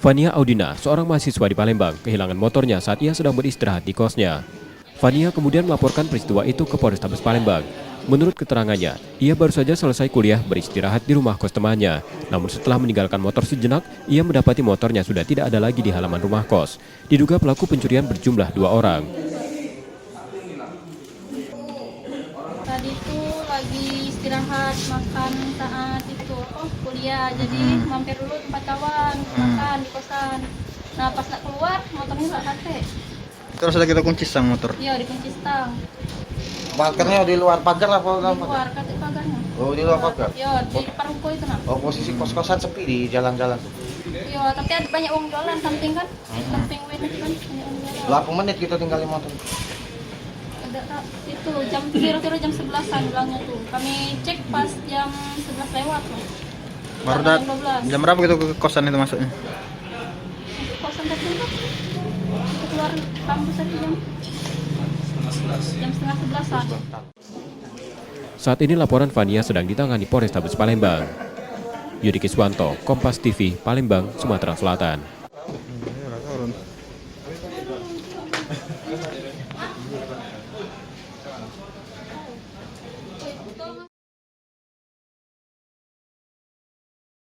Fania Audina, seorang mahasiswa di Palembang, kehilangan motornya saat ia sedang beristirahat di kosnya. Fania kemudian melaporkan peristiwa itu ke Polrestabes Palembang. Menurut keterangannya, ia baru saja selesai kuliah beristirahat di rumah kos temannya. Namun setelah meninggalkan motor sejenak, ia mendapati motornya sudah tidak ada lagi di halaman rumah kos. Diduga pelaku pencurian berjumlah 2 orang. Tadi itu lagi istirahat makan saat itu kuliah, jadi mampir dulu tempat kawan makan di kosan. Nah pas nak keluar motornya nggak pakai. Terus ada kita kunci stang motor. Iya dikunci stang Pagarnya di luar pagar lah, di luar katik pagarnya. Oh, di luar pagar. Iya di depan ruko itu nak. Oh, posisi kos-kosan sepi di jalan-jalan tuh. Iya tapi ada banyak uang jualan samping kan, samping WN itu kan banyak uang jualan. Berapa menit kita tinggalin motor? Ada itu jam kira-kira jam 11-an bilangnya tuh. Kami cek pas jam 11 lewat loh. Baru Jam dat 12. jam berapa gitu ke kosan itu masuknya? Kosan tadi itu kita keluar kampus tadi jam setengah 11-an. Saat ini laporan Fania sedang ditangani Polrestabes Palembang. Yudi Kiswanto, Kompas TV, Palembang, Sumatera Selatan.